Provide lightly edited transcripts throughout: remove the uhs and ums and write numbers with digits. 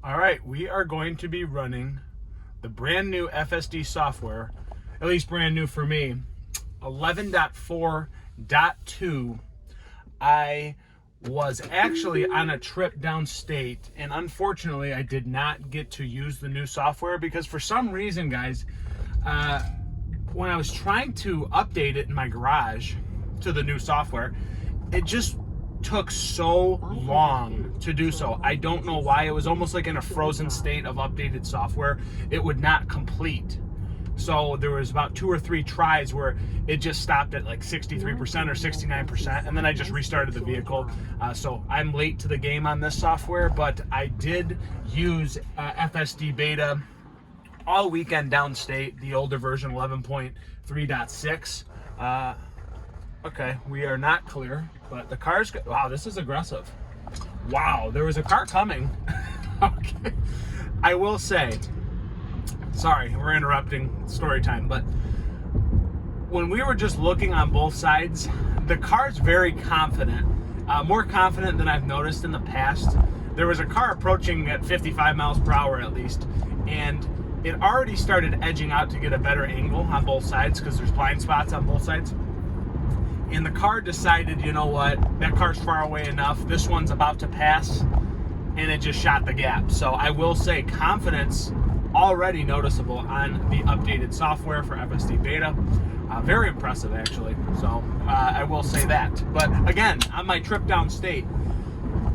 All right, we are going to be running the brand new FSD software, at least brand new for me, 11.4.2. I was actually on a trip downstate, and unfortunately I did not get to use the new software because for some reason, guys, when I was trying to update it in my garage to the new software, it just took so long to do so. I don't know why. It was almost like in a frozen state of updated software. It would not complete. So there was about 2 or 3 tries where it just stopped at like 63% or 69%, and then I just restarted the vehicle. So I'm late to the game on this software, but I did use FSD beta all weekend downstate, the older version 11.3.6. Okay, we are not clear, but the car's wow, this is aggressive. Wow, there was a car coming. Okay, I will say, sorry, we're interrupting story time, but when we were just looking on both sides, the car's very confident, more confident than I've noticed in the past. There was a car approaching at 55 miles per hour at least, and it already started edging out to get a better angle on both sides because there's blind spots on both sides. And the car decided, you know what, that car's far away enough, this one's about to pass, and it just shot the gap. So I will say confidence already noticeable on the updated software for FSD beta. Very impressive, actually. So I will say that. But again, on my trip downstate,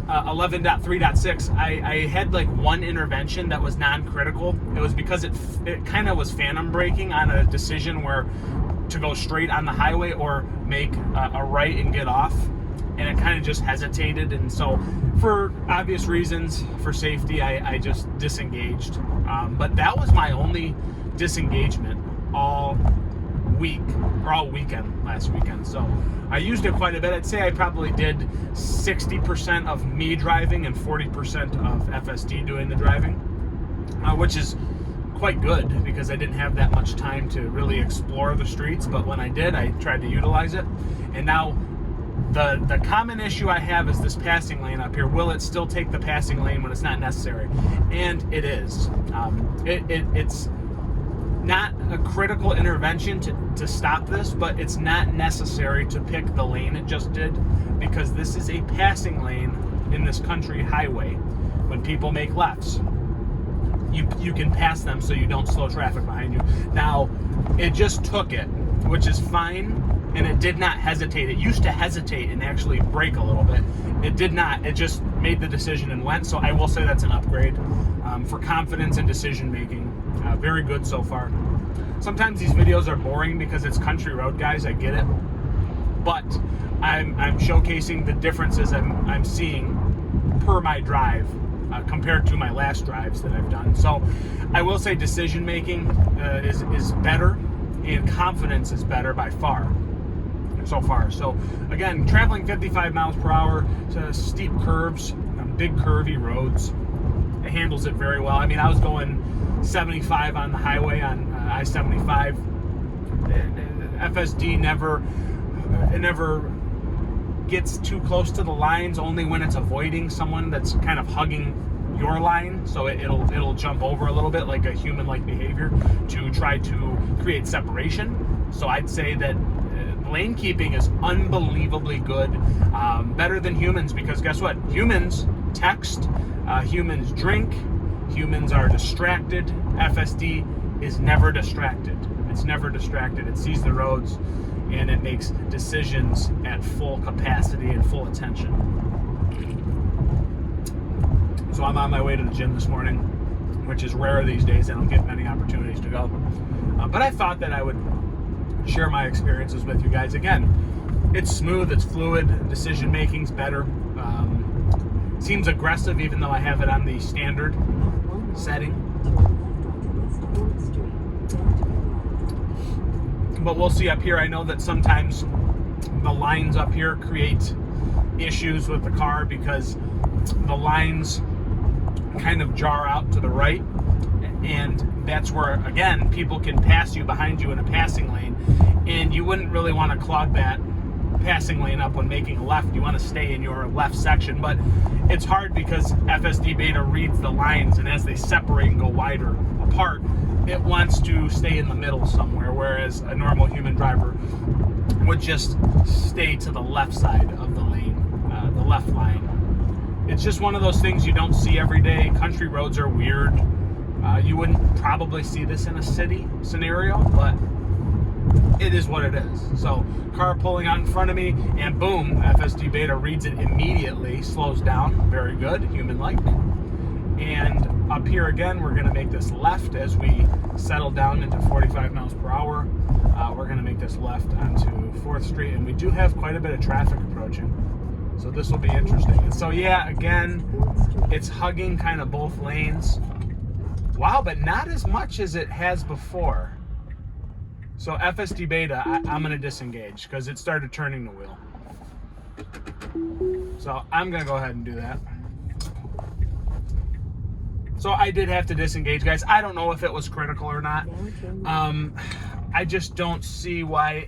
11.3.6, I had like one intervention that was non-critical. It was because it kind of was phantom braking on a decision where to go straight on the highway or make a right and get off, and it kind of just hesitated. And so for obvious reasons, for safety, I just disengaged. But that was my only disengagement all week, or all weekend, last weekend. So I used it quite a bit. I'd say I probably did 60% of me driving and 40% of FSD doing the driving, which is quite good because I didn't have that much time to really explore the streets, but when I did, I tried to utilize it. And now the common issue I have is this passing lane up here. Will it still take the passing lane when it's not necessary? And it is. It's not a critical intervention to stop this, but it's not necessary to pick the lane it just did, because this is a passing lane in this country highway. When people make lefts, you can pass them so you don't slow traffic behind you. Now, it just took it, which is fine, and it did not hesitate. It used to hesitate and actually brake a little bit. It did not. It just made the decision and went. So I will say that's an upgrade for confidence and decision making. Very good so far. Sometimes these videos are boring because it's country road, guys. I get it, but I'm showcasing the differences I'm seeing per my drive. Compared to my last drives that I've done. So I will say decision making is better, and confidence is better by far so far. So again, traveling 55 miles per hour to steep curves, big curvy roads, it handles it very well. I mean, I was going 75 on the highway on I-75. FSD never gets too close to the lines, only when it's avoiding someone that's kind of hugging your line. So it'll jump over a little bit, like a human-like behavior, to try to create separation. So I'd say that lane keeping is unbelievably good, better than humans, because guess what? Humans text, humans drink, humans are distracted. FSD is never distracted. It's never distracted. It sees the roads, and it makes decisions at full capacity and full attention. So I'm on my way to the gym this morning, which is rare these days. I don't get many opportunities to go. But I thought that I would share my experiences with you guys. Again, it's smooth, it's fluid, decision making's better. Seems aggressive even though I have it on the standard setting. But we'll see up here. I know that sometimes the lines up here create issues with the car because the lines kind of jar out to the right, and that's where, again, people can pass you behind you in a passing lane, and you wouldn't really want to clog that passing lane up when making a left. You want to stay in your left section, but it's hard because FSD Beta reads the lines, and as they separate and go wider apart, it wants to stay in the middle somewhere, whereas a normal human driver would just stay to the left side of the lane, the left line. It's just one of those things you don't see every day. Country roads are weird. You wouldn't probably see this in a city scenario, but it is what it is. So car pulling out in front of me, and boom, FSD Beta reads it immediately, slows down. Very good, human-like. And up here again, we're going to make this left as we settle down into 45 miles per hour. We're going to make this left onto 4th Street, and we do have quite a bit of traffic approaching. So this will be interesting. And so yeah, again, it's hugging kind of both lanes. Wow, but not as much as it has before. So FSD Beta, I'm going to disengage because it started turning the wheel. So I'm going to go ahead and do that. So I did have to disengage, guys. I don't know if it was critical or not. I just don't see why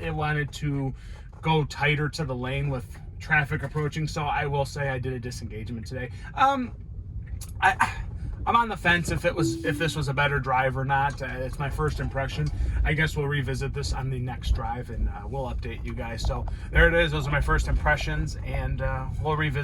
it wanted to go tighter to the lane with traffic approaching. So I will say I did a disengagement today. I'm on the fence if this was a better drive or not. It's my first impression. I guess we'll revisit this on the next drive, and we'll update you guys. So there it is. Those are my first impressions, and we'll revisit.